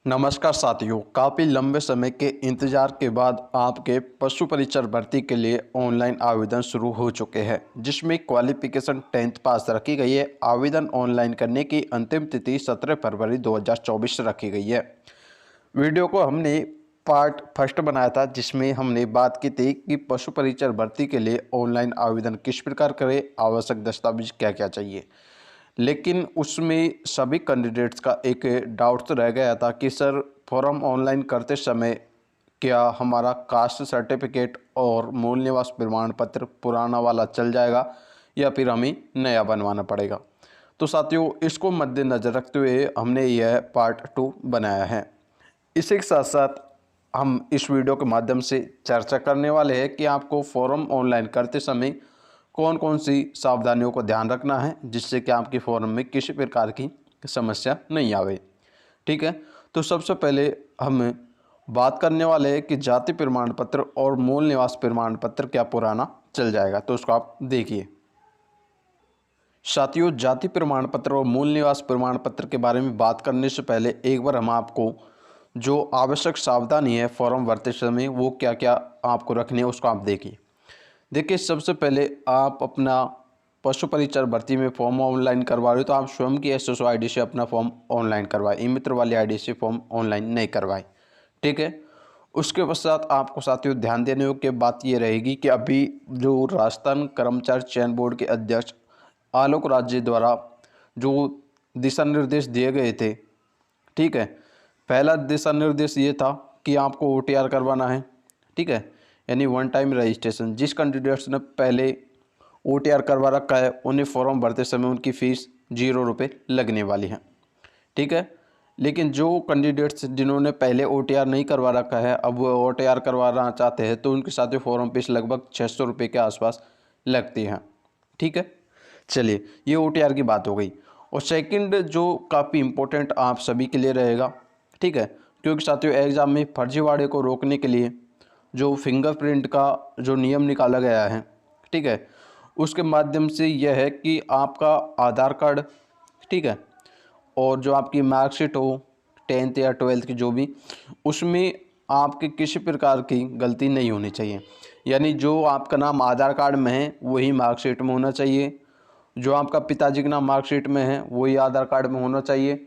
नमस्कार साथियों, काफ़ी लंबे समय के इंतज़ार के बाद आपके पशु परिचर भर्ती के लिए ऑनलाइन आवेदन शुरू हो चुके हैं, जिसमें क्वालिफ़िकेशन 10th पास रखी गई है। आवेदन ऑनलाइन करने की अंतिम तिथि 17 फरवरी 2024 रखी गई है। वीडियो को हमने पार्ट फर्स्ट बनाया था, जिसमें हमने बात की थी कि पशु परिचर भर्ती के लिए ऑनलाइन आवेदन किस प्रकार करें, आवश्यक दस्तावेज क्या क्या चाहिए। लेकिन उसमें सभी कैंडिडेट्स का एक डाउट तो रह गया था कि सर, फॉर्म ऑनलाइन करते समय क्या हमारा कास्ट सर्टिफिकेट और मूल निवास प्रमाण पत्र पुराना वाला चल जाएगा या फिर हमें नया बनवाना पड़ेगा। तो साथियों, इसको मद्देनज़र रखते हुए हमने यह पार्ट 2 बनाया है। इसी के साथ साथ हम इस वीडियो के माध्यम से चर्चा करने वाले हैं कि आपको फॉर्म ऑनलाइन करते समय कौन कौन सी सावधानियों को ध्यान रखना है, जिससे कि आपके फॉर्म में किसी प्रकार की समस्या नहीं आवे। ठीक है, तो सबसे पहले हम बात करने वाले हैं कि जाति प्रमाण पत्र और मूल निवास प्रमाण पत्र क्या पुराना चल जाएगा। तो उसको आप देखिए साथियों, जाति प्रमाण पत्र और मूल निवास प्रमाण पत्र के बारे में बात करने से पहले एक बार हम आपको जो आवश्यक सावधानी है फॉर्म भरते समय वो क्या क्या आपको रखनी है उसको आप देखिए। सबसे पहले आप अपना पशु परिचर भर्ती में फॉर्म ऑनलाइन करवा रहे हो तो आप स्वयं की एसएसओ आईडी से अपना फॉर्म ऑनलाइन करवाएं, ई मित्र वाली आईडी से फॉर्म ऑनलाइन नहीं करवाएं। ठीक है, उसके पश्चात आपको साथियों ध्यान देने योग्य बात ये रहेगी कि अभी जो राजस्थान कर्मचारी चयन बोर्ड के अध्यक्ष आलोक राज जी द्वारा जो दिशा निर्देश दिए गए थे, ठीक है, पहला दिशा निर्देश ये था कि आपको ओटीआर करवाना है। ठीक है, यानी वन टाइम रजिस्ट्रेशन। जिस कैंडिडेट्स ने पहले ओटीआर करवा रखा है उन्हें फॉर्म भरते समय उनकी फ़ीस 0 रुपये लगने वाली है। ठीक है, लेकिन जो कैंडिडेट्स जिन्होंने पहले ओटीआर नहीं करवा रखा है, अब वो ओटीआर करवाना चाहते हैं तो उनके साथ फॉर्म फीस लगभग 600 रुपये के आसपास लगती है। ठीक है, चलिए ये ओटीआर की बात हो गई। और सेकंड जो काफ़ी इम्पोर्टेंट आप सभी के लिए रहेगा, ठीक है, क्योंकि साथियों एग्ज़ाम में फर्जीवाड़े को रोकने के लिए जो फिंगरप्रिंट का जो नियम निकाला गया है, ठीक है, उसके माध्यम से यह है कि आपका आधार कार्ड, ठीक है, और जो आपकी मार्कशीट हो 10th या 12th की जो भी, उसमें आपके किसी प्रकार की गलती नहीं होनी चाहिए। यानी जो आपका नाम आधार कार्ड में है वही मार्कशीट में होना चाहिए, जो आपका पिताजी का नाम मार्कशीट में है वही आधार कार्ड में होना चाहिए,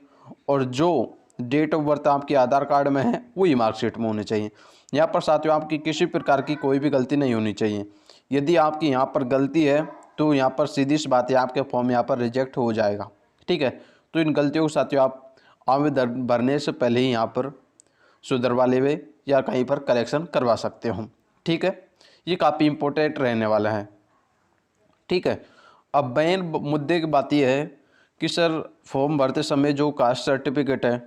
और जो डेट ऑफ बर्थ आपके आधार कार्ड में है वही मार्कशीट में होनी चाहिए। यहाँ पर साथियों आपकी किसी प्रकार की कोई भी गलती नहीं होनी चाहिए। यदि आपकी यहाँ पर गलती है तो यहाँ पर सीधी सी बात है, आपके फॉर्म यहाँ पर रिजेक्ट हो जाएगा। ठीक है, तो इन गलतियों को साथियों आप आवेदन भरने से पहले ही यहाँ पर सुधरवा लेवे या कहीं पर करेक्शन करवा सकते हो। ठीक है, ये काफ़ी इम्पोर्टेंट रहने वाला है। ठीक है, अब मेन मुद्दे की बात यह है कि सर फॉर्म भरते समय जो कास्ट सर्टिफिकेट है,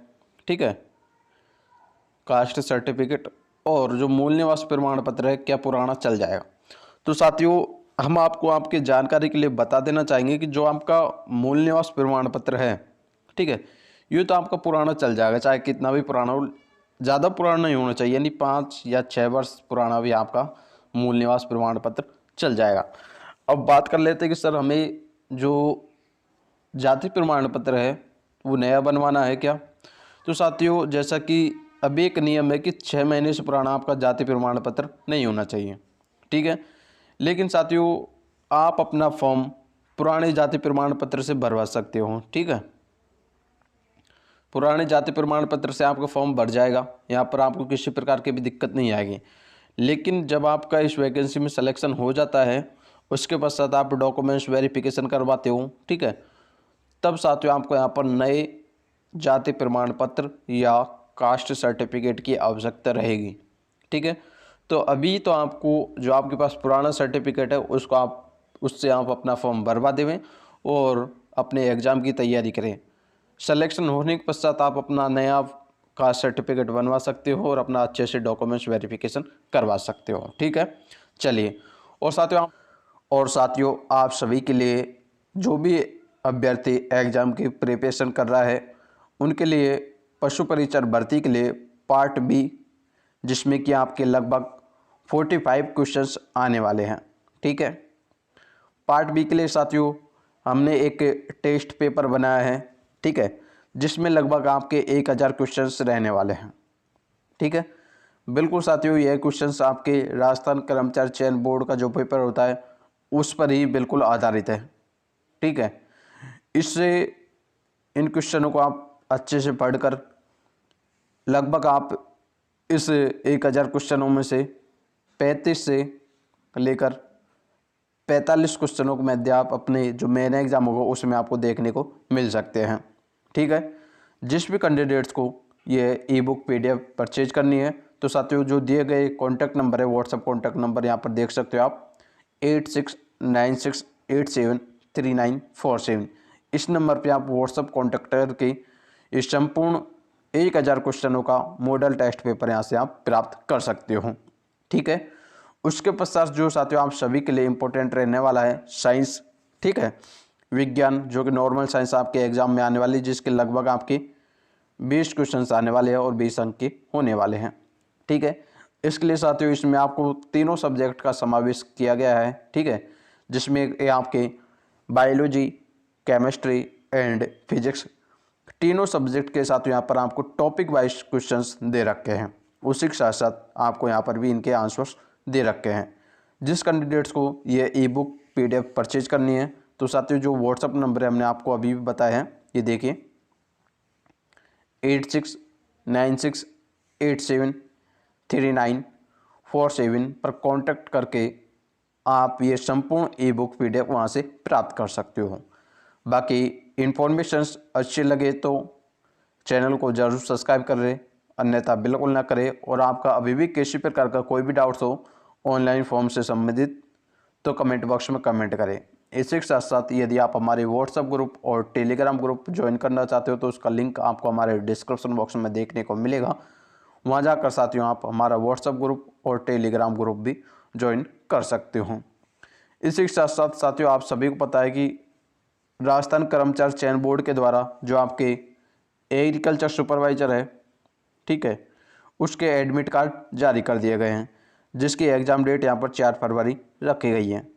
ठीक है, कास्ट सर्टिफिकेट और जो मूल निवास प्रमाण पत्र है क्या पुराना चल जाएगा। तो साथियों हम आपको आपके जानकारी के लिए बता देना चाहेंगे कि जो आपका मूल निवास प्रमाण पत्र है, ठीक है, ये तो आपका पुराना चल जाएगा, चाहे कितना भी पुराना हो। ज़्यादा पुराना नहीं होना चाहिए, यानी 5 या 6 वर्ष पुराना भी आपका मूल निवास प्रमाण पत्र चल जाएगा। अब बात कर लेते हैं कि सर हमें जो जाति प्रमाण पत्र है वो नया बनवाना है क्या। तो साथियों जैसा कि अभी एक नियम है कि 6 महीने से पुराना आपका जाति प्रमाण पत्र नहीं होना चाहिए। ठीक है, लेकिन साथियों आप अपना फॉर्म पुराने जाति प्रमाण पत्र से भरवा सकते हो। ठीक है, पुराने जाति प्रमाण पत्र से आपका फॉर्म भर जाएगा, यहाँ पर आपको किसी प्रकार की भी दिक्कत नहीं आएगी। लेकिन जब आपका इस वैकेंसी में सिलेक्शन हो जाता है उसके पश्चात आप डॉक्यूमेंट्स वेरिफिकेशन करवाते हो, ठीक है, तब साथियों आपको यहाँ पर नए जाति प्रमाण पत्र या कास्ट सर्टिफिकेट की आवश्यकता रहेगी। ठीक है, तो अभी तो आपको जो आपके पास पुराना सर्टिफिकेट है उससे आप अपना फॉर्म भरवा देवें और अपने एग्ज़ाम की तैयारी करें। सिलेक्शन होने के पश्चात आप अपना नया कास्ट सर्टिफिकेट बनवा सकते हो और अपना अच्छे से डॉक्यूमेंट्स वेरिफिकेशन करवा सकते हो। ठीक है, चलिए। और साथियों आप सभी के लिए जो भी अभ्यर्थी एग्ज़ाम की प्रिपरेशन कर रहा है उनके लिए पशु परिचर भर्ती के लिए पार्ट बी, जिसमें कि आपके लगभग 45 क्वेश्चंस आने वाले हैं। ठीक है, पार्ट बी के लिए साथियों हमने एक टेस्ट पेपर बनाया है। ठीक है, जिसमें लगभग आपके 1000 क्वेश्चंस रहने वाले हैं। ठीक है, बिल्कुल साथियों, यह क्वेश्चंस आपके राजस्थान कर्मचारी चयन बोर्ड का जो पेपर होता है उस पर ही बिल्कुल आधारित है। ठीक है, इससे इन क्वेश्चनों को आप अच्छे से पढ़कर लगभग आप इस 1000 क्वेश्चनों में से 35 से लेकर 45 क्वेश्चनों के मध्य आप अपने जो मेन एग्जाम होगा उसमें आपको देखने को मिल सकते हैं। ठीक है, जिस भी कैंडिडेट्स को ये ई बुक PDF परचेज करनी है तो साथियों जो दिए गए कॉन्टैक्ट नंबर है, व्हाट्सएप कॉन्टैक्ट नंबर यहाँ पर देख सकते हो आप 8696873947। इस नंबर पे आप व्हाट्सएप कॉन्टैक्ट करके इस संपूर्ण 1000 क्वेश्चनों का मॉडल टेस्ट पेपर यहाँ से आप प्राप्त कर सकते हो। ठीक है, उसके पश्चात जो साथियों आप सभी के लिए इम्पोर्टेंट रहने वाला है साइंस। ठीक है, विज्ञान जो कि नॉर्मल साइंस आपके एग्जाम में आने वाली, जिसके लगभग आपके 20 क्वेश्चंस आने वाले हैं और 20 अंक के होने वाले हैं। ठीक है, इसके लिए साथियों इसमें आपको तीनों सब्जेक्ट का समावेश किया गया है। ठीक है, जिसमें आपके बायोलॉजी, केमिस्ट्री एंड फिजिक्स तीनों सब्जेक्ट के साथ यहाँ पर आपको टॉपिक वाइज क्वेश्चंस दे रखे हैं। उसी के साथ साथ आपको यहाँ पर भी इनके आंसर्स दे रखे हैं। जिस कैंडिडेट्स को ये ई बुक PDF परचेज करनी है तो साथियों जो व्हाट्सअप नंबर है हमने आपको अभी भी बताया है, ये देखिए 8696873947 पर कांटेक्ट करके आप ये संपूर्ण ई बुक PDF वहाँ से प्राप्त कर सकते हो। बाकी इन्फॉर्मेशंस अच्छे लगे तो चैनल को ज़रूर सब्सक्राइब करें, अन्यथा बिल्कुल ना करें। और आपका अभी भी किसी प्रकार का कोई भी डाउट्स हो ऑनलाइन फॉर्म से संबंधित तो कमेंट बॉक्स में कमेंट करें। इसी के साथ साथ यदि आप हमारे व्हाट्सएप ग्रुप और टेलीग्राम ग्रुप ज्वाइन करना चाहते हो तो उसका लिंक आपको हमारे डिस्क्रिप्शन बॉक्स में देखने को मिलेगा। वहाँ जाकर साथियों आप हमारा व्हाट्सएप ग्रुप और टेलीग्राम ग्रुप भी ज्वाइन कर सकते हो। इसी के साथ साथ साथियों आप सभी को पता है कि राजस्थान कर्मचारी चयन बोर्ड के द्वारा जो आपके एग्रीकल्चर सुपरवाइजर है, ठीक है, उसके एडमिट कार्ड जारी कर दिए गए हैं, जिसकी एग्ज़ाम डेट यहाँ पर 4 फरवरी रखी गई है।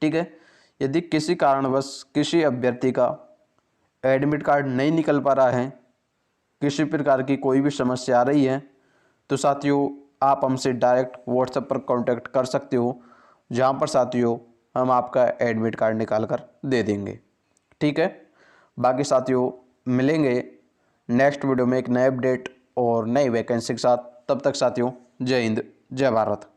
ठीक है, यदि किसी कारणवश किसी अभ्यर्थी का एडमिट कार्ड नहीं निकल पा रहा है, किसी प्रकार की कोई भी समस्या आ रही है तो साथियों आप हमसे डायरेक्ट व्हाट्सएप पर कांटेक्ट कर सकते हो, जहाँ पर साथियों हम आपका एडमिट कार्ड निकाल कर दे देंगे। ठीक है, बाकी साथियों मिलेंगे नेक्स्ट वीडियो में एक नए अपडेट और नई वैकेंसी के साथ। तब तक साथियों जय हिंद जय भारत।